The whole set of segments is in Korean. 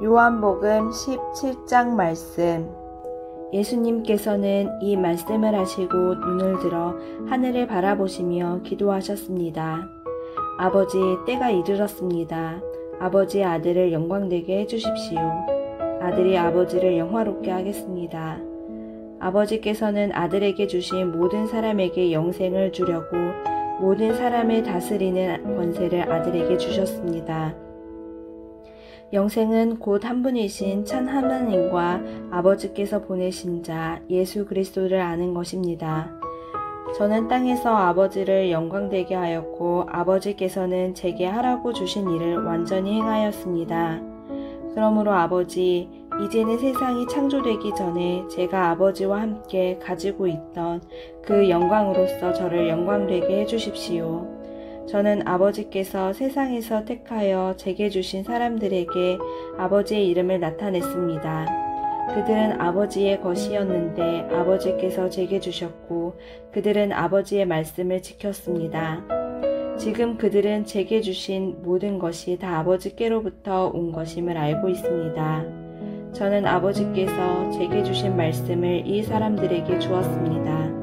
요한복음 17장 말씀. 예수님께서는 이 말씀을 하시고 눈을 들어 하늘을 바라보시며 기도하셨습니다. 아버지, 때가 이르렀습니다. 아버지의 아들을 영광되게 해주십시오. 아들이 아버지를 영화롭게 하겠습니다. 아버지께서는 아들에게 주신 모든 사람에게 영생을 주려고 모든 사람을 다스리는 권세를 아들에게 주셨습니다. 영생은 곧 한 분이신 참 하나님과 아버지께서 보내신 자 예수 그리스도를 아는 것입니다. 저는 땅에서 아버지를 영광되게 하였고 아버지께서는 제게 하라고 주신 일을 완전히 행하였습니다. 그러므로 아버지, 이제는 세상이 창조되기 전에 제가 아버지와 함께 가지고 있던 그 영광으로서 저를 영광되게 해주십시오. 저는 아버지께서 세상에서 택하여 제게 주신 사람들에게 아버지의 이름을 나타냈습니다. 그들은 아버지의 것이었는데 아버지께서 제게 주셨고 그들은 아버지의 말씀을 지켰습니다. 지금 그들은 제게 주신 모든 것이 다 아버지께로부터 온 것임을 알고 있습니다. 저는 아버지께서 제게 주신 말씀을 이 사람들에게 주었습니다.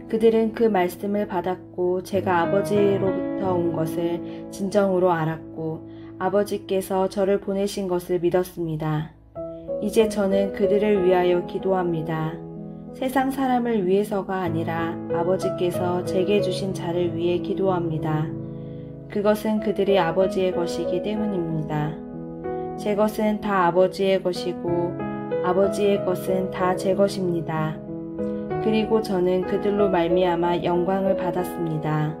그들은 그 말씀을 받았고 제가 아버지로부터 온 것을 진정으로 알았고 아버지께서 저를 보내신 것을 믿었습니다. 이제 저는 그들을 위하여 기도합니다. 세상 사람을 위해서가 아니라 아버지께서 제게 주신 자를 위해 기도합니다. 그것은 그들이 아버지의 것이기 때문입니다. 제 것은 다 아버지의 것이고 아버지의 것은 다 제 것입니다. 그리고 저는 그들로 말미암아 영광을 받았습니다.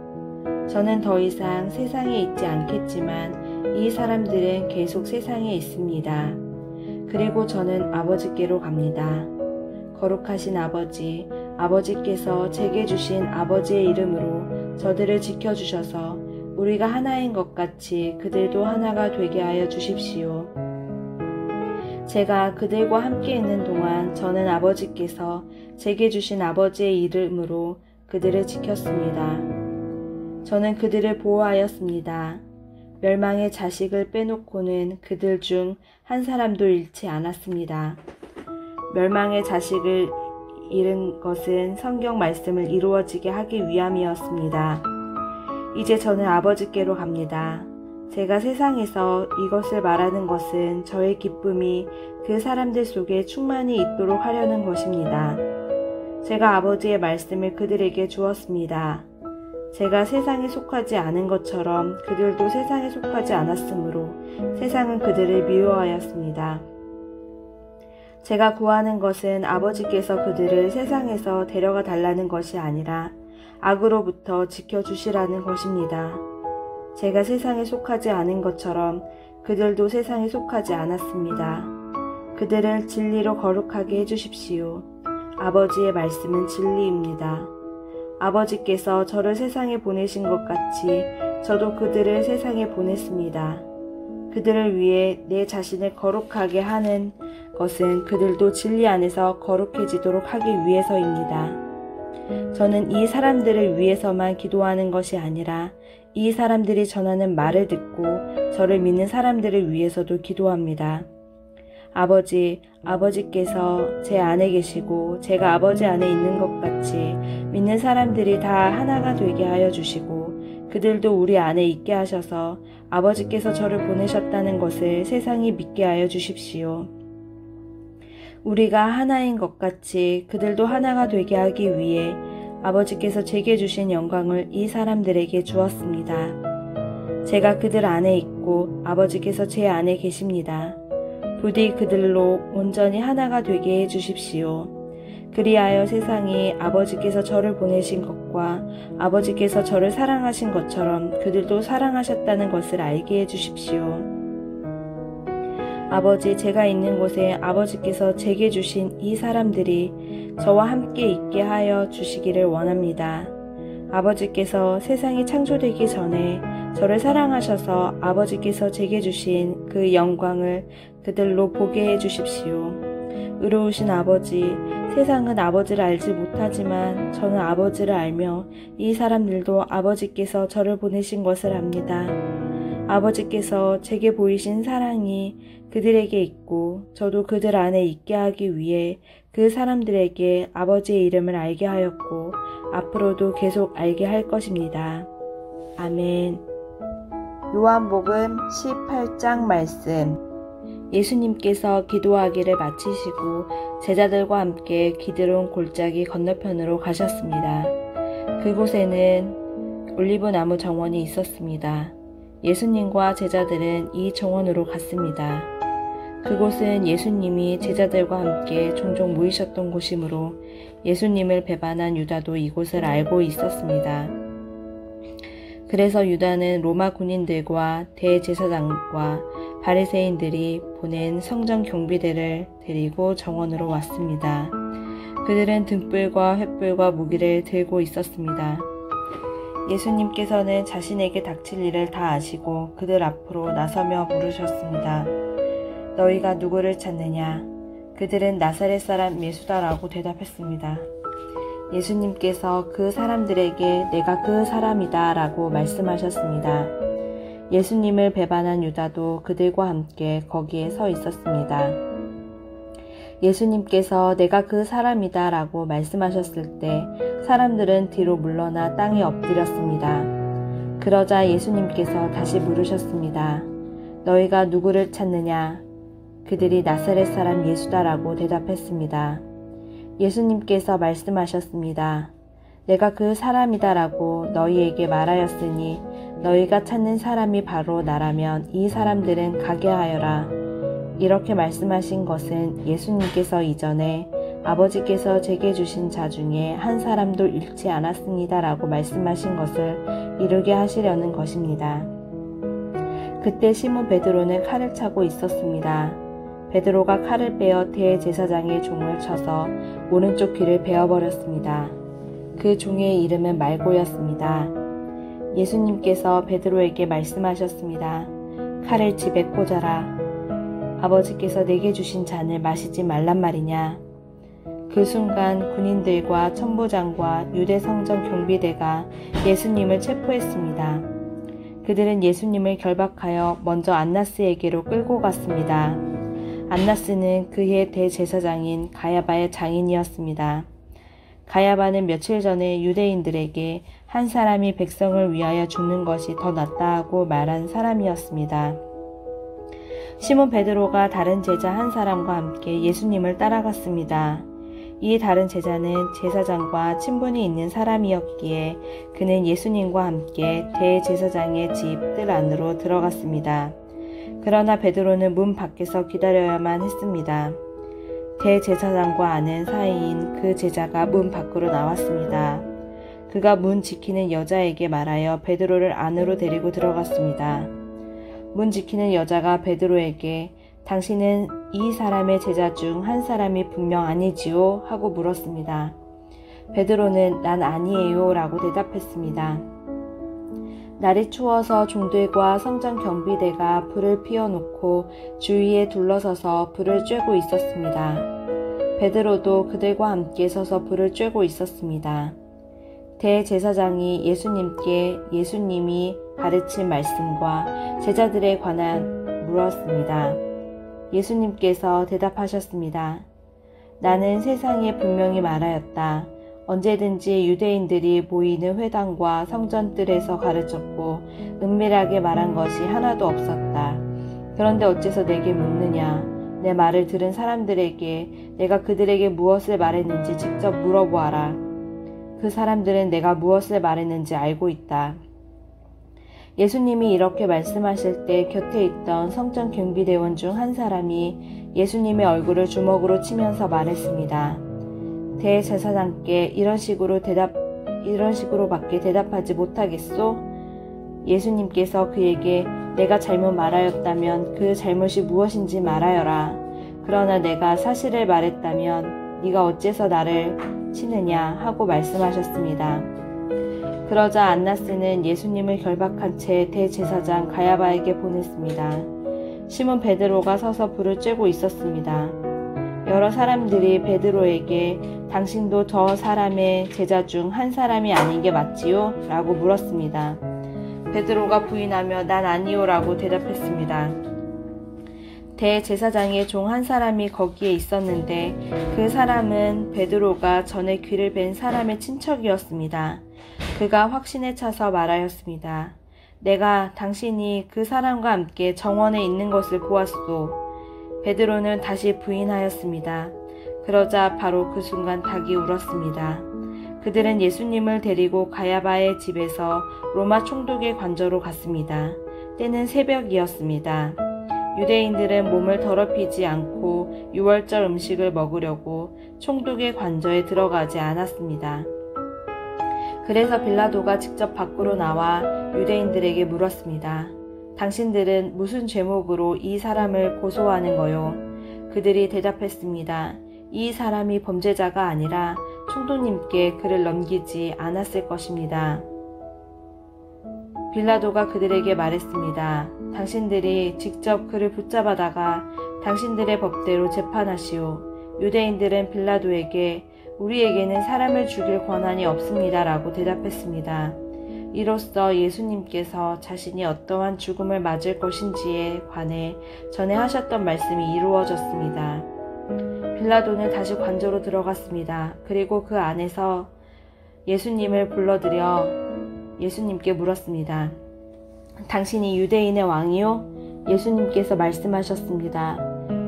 저는 더 이상 세상에 있지 않겠지만 이 사람들은 계속 세상에 있습니다. 그리고 저는 아버지께로 갑니다. 거룩하신 아버지, 아버지께서 제게 주신 아버지의 이름으로 저들을 지켜주셔서 우리가 하나인 것 같이 그들도 하나가 되게 하여 주십시오. 제가 그들과 함께 있는 동안 저는 아버지께서 제게 주신 아버지의 이름으로 그들을 지켰습니다. 저는 그들을 보호하였습니다. 멸망의 자식을 빼놓고는 그들 중 한 사람도 잃지 않았습니다. 멸망의 자식을 잃은 것은 성경 말씀을 이루어지게 하기 위함이었습니다. 이제 저는 아버지께로 갑니다. 제가 세상에서 이것을 말하는 것은 저의 기쁨이 그 사람들 속에 충만히 있도록 하려는 것입니다. 제가 아버지의 말씀을 그들에게 주었습니다. 제가 세상에 속하지 않은 것처럼 그들도 세상에 속하지 않았으므로 세상은 그들을 미워하였습니다. 제가 구하는 것은 아버지께서 그들을 세상에서 데려가 달라는 것이 아니라 악으로부터 지켜주시라는 것입니다. 제가 세상에 속하지 않은 것처럼 그들도 세상에 속하지 않았습니다. 그들을 진리로 거룩하게 해주십시오. 아버지의 말씀은 진리입니다. 아버지께서 저를 세상에 보내신 것 같이 저도 그들을 세상에 보냈습니다. 그들을 위해 내 자신을 거룩하게 하는 것은 그들도 진리 안에서 거룩해지도록 하기 위해서입니다. 저는 이 사람들을 위해서만 기도하는 것이 아니라 이 사람들이 전하는 말을 듣고 저를 믿는 사람들을 위해서도 기도합니다. 아버지, 아버지께서 제 안에 계시고 제가 아버지 안에 있는 것 같이 믿는 사람들이 다 하나가 되게 하여 주시고 그들도 우리 안에 있게 하셔서 아버지께서 저를 보내셨다는 것을 세상이 믿게 하여 주십시오. 우리가 하나인 것 같이 그들도 하나가 되게 하기 위해 아버지께서 제게 주신 영광을 이 사람들에게 주었습니다. 제가 그들 안에 있고 아버지께서 제 안에 계십니다. 부디 그들로 온전히 하나가 되게 해주십시오. 그리하여 세상이 아버지께서 저를 보내신 것과 아버지께서 저를 사랑하신 것처럼 그들도 사랑하셨다는 것을 알게 해주십시오. 아버지, 제가 있는 곳에 아버지께서 제게 주신 이 사람들이 저와 함께 있게 하여 주시기를 원합니다. 아버지께서 세상이 창조되기 전에 저를 사랑하셔서 아버지께서 제게 주신 그 영광을 그들로 보게 해주십시오. 의로우신 아버지, 세상은 아버지를 알지 못하지만 저는 아버지를 알며 이 사람들도 아버지께서 저를 보내신 것을 압니다. 아버지께서 제게 보이신 사랑이 그들에게 있고 저도 그들 안에 있게 하기 위해 그 사람들에게 아버지의 이름을 알게 하였고 앞으로도 계속 알게 할 것입니다. 아멘. 요한복음 18장 말씀. 예수님께서 기도하기를 마치시고 제자들과 함께 기드론 골짜기 건너편으로 가셨습니다. 그곳에는 올리브나무 정원이 있었습니다. 예수님과 제자들은 이 정원으로 갔습니다. 그곳은 예수님이 제자들과 함께 종종 모이셨던 곳이므로 예수님을 배반한 유다도 이곳을 알고 있었습니다. 그래서 유다는 로마 군인들과 대제사장과 바리새인들이 보낸 성전 경비대를 데리고 정원으로 왔습니다. 그들은 등불과 횃불과 무기를 들고 있었습니다. 예수님께서는 자신에게 닥칠 일을 다 아시고 그들 앞으로 나서며 물으셨습니다. 너희가 누구를 찾느냐? 그들은 나사렛 사람 예수다라고 대답했습니다. 예수님께서 그 사람들에게 내가 그 사람이다 라고 말씀하셨습니다. 예수님을 배반한 유다도 그들과 함께 거기에 서 있었습니다. 예수님께서 내가 그 사람이다 라고 말씀하셨을 때 사람들은 뒤로 물러나 땅에 엎드렸습니다. 그러자 예수님께서 다시 물으셨습니다. 너희가 누구를 찾느냐? 그들이 나사렛 사람 예수다라고 대답했습니다. 예수님께서 말씀하셨습니다. 내가 그 사람이다라고 너희에게 말하였으니 너희가 찾는 사람이 바로 나라면 이 사람들은 가게 하여라. 이렇게 말씀하신 것은 예수님께서 이전에 아버지께서 제게 주신 자 중에 한 사람도 잃지 않았습니다라고 말씀하신 것을 이루게 하시려는 것입니다. 그때 시몬 베드로는 칼을 차고 있었습니다. 베드로가 칼을 빼어 대제사장의 종을 쳐서 오른쪽 귀를 베어버렸습니다. 그 종의 이름은 말고였습니다. 예수님께서 베드로에게 말씀하셨습니다. 칼을 집에 꽂아라. 아버지께서 내게 주신 잔을 마시지 말란 말이냐. 그 순간 군인들과 천부장과 유대 성전 경비대가 예수님을 체포했습니다. 그들은 예수님을 결박하여 먼저 안나스에게로 끌고 갔습니다. 안나스는 그의 대제사장인 가야바의 장인이었습니다. 가야바는 며칠 전에 유대인들에게 한 사람이 백성을 위하여 죽는 것이 더 낫다고 말한 사람이었습니다. 시몬 베드로가 다른 제자 한 사람과 함께 예수님을 따라갔습니다. 이 다른 제자는 제사장과 친분이 있는 사람이었기에 그는 예수님과 함께 대제사장의 집 뜰 안으로 들어갔습니다. 그러나 베드로는 문 밖에서 기다려야만 했습니다. 대제사장과 아는 사이인 그 제자가 문 밖으로 나왔습니다. 그가 문 지키는 여자에게 말하여 베드로를 안으로 데리고 들어갔습니다. 문 지키는 여자가 베드로에게 당신은 이 사람의 제자 중 한 사람이 분명 아니지요? 하고 물었습니다. 베드로는 난 아니에요 라고 대답했습니다. 날이 추워서 종들과 성전 경비대가 불을 피워놓고 주위에 둘러서서 불을 쬐고 있었습니다. 베드로도 그들과 함께 서서 불을 쬐고 있었습니다. 대제사장이 예수님께 예수님이 가르친 말씀과 제자들에 관한 물었습니다. 예수님께서 대답하셨습니다. 나는 세상에 분명히 말하였다. 언제든지 유대인들이 모이는 회당과 성전뜰에서 가르쳤고 은밀하게 말한 것이 하나도 없었다. 그런데 어째서 내게 묻느냐? 내 말을 들은 사람들에게 내가 그들에게 무엇을 말했는지 직접 물어보아라. 그 사람들은 내가 무엇을 말했는지 알고 있다. 예수님이 이렇게 말씀하실 때 곁에 있던 성전 경비대원 중 한 사람이 예수님의 얼굴을 주먹으로 치면서 말했습니다. 대제사장께 이런 식으로밖에 대답하지 못하겠소? 예수님께서 그에게 내가 잘못 말하였다면 그 잘못이 무엇인지 말하여라. 그러나 내가 사실을 말했다면 네가 어째서 나를 치느냐 하고 말씀하셨습니다. 그러자 안나스는 예수님을 결박한 채 대제사장 가야바에게 보냈습니다. 시몬 베드로가 서서 불을 쬐고 있었습니다. 여러 사람들이 베드로에게 당신도 저 사람의 제자 중 한 사람이 아닌 게 맞지요? 라고 물었습니다. 베드로가 부인하며 난 아니오라고 대답했습니다. 대제사장의 종 한 사람이 거기에 있었는데 그 사람은 베드로가 전에 귀를 벤 사람의 친척이었습니다. 그가 확신에 차서 말하였습니다. 내가 당신이 그 사람과 함께 정원에 있는 것을 보았소. 베드로는 다시 부인하였습니다. 그러자 바로 그 순간 닭이 울었습니다. 그들은 예수님을 데리고 가야바의 집에서 로마 총독의 관저로 갔습니다. 때는 새벽이었습니다. 유대인들은 몸을 더럽히지 않고 유월절 음식을 먹으려고 총독의 관저에 들어가지 않았습니다. 그래서 빌라도가 직접 밖으로 나와 유대인들에게 물었습니다. 당신들은 무슨 죄목으로 이 사람을 고소하는 거요? 그들이 대답했습니다. 이 사람이 범죄자가 아니라 총독님께 그를 넘기지 않았을 것입니다. 빌라도가 그들에게 말했습니다. 당신들이 직접 그를 붙잡아다가 당신들의 법대로 재판하시오. 유대인들은 빌라도에게 우리에게는 사람을 죽일 권한이 없습니다 라고 대답했습니다. 이로써 예수님께서 자신이 어떠한 죽음을 맞을 것인지에 관해 전에 하셨던 말씀이 이루어졌습니다. 빌라도는 다시 관저로 들어갔습니다. 그리고 그 안에서 예수님을 불러들여 예수님께 물었습니다. 당신이 유대인의 왕이요? 예수님께서 말씀하셨습니다.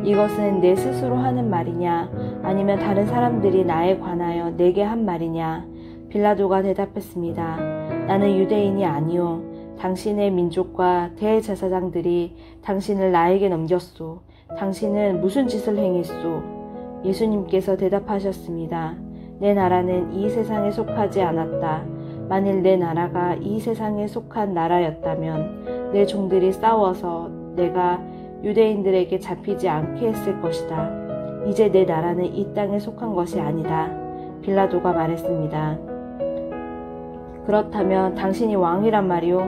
이것은 내 스스로 하는 말이냐 아니면 다른 사람들이 나에 관하여 내게 한 말이냐? 빌라도가 대답했습니다. 나는 유대인이 아니요. 당신의 민족과 대제사장들이 당신을 나에게 넘겼소. 당신은 무슨 짓을 행했소? 예수님께서 대답하셨습니다. 내 나라는 이 세상에 속하지 않았다. 만일 내 나라가 이 세상에 속한 나라였다면 내 종들이 싸워서 내가 유대인들에게 잡히지 않게 했을 것이다. 이제 내 나라는 이 땅에 속한 것이 아니다. 빌라도가 말했습니다. 그렇다면 당신이 왕이란 말이오?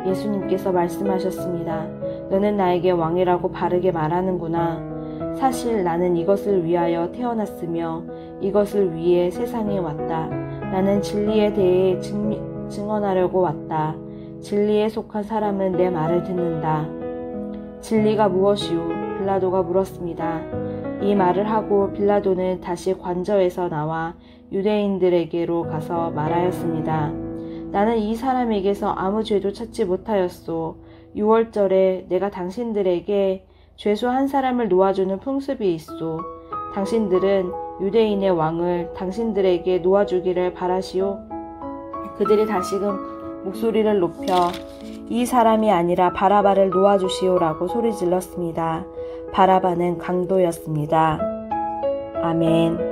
예수님께서 말씀하셨습니다. 너는 나에게 왕이라고 바르게 말하는구나. 사실 나는 이것을 위하여 태어났으며 이것을 위해 세상에 왔다. 나는 진리에 대해 증언하려고 왔다. 진리에 속한 사람은 내 말을 듣는다. 진리가 무엇이오? 빌라도가 물었습니다. 이 말을 하고 빌라도는 다시 관저에서 나와 유대인들에게로 가서 말하였습니다. 나는 이 사람에게서 아무 죄도 찾지 못하였소. 유월절에 내가 당신들에게 죄수 한 사람을 놓아주는 풍습이 있소. 당신들은 유대인의 왕을 당신들에게 놓아주기를 바라시오. 그들이 다시금 목소리를 높여 이 사람이 아니라 바라바를 놓아주시오라고 소리 질렀습니다. 바라바는 강도였습니다. 아멘.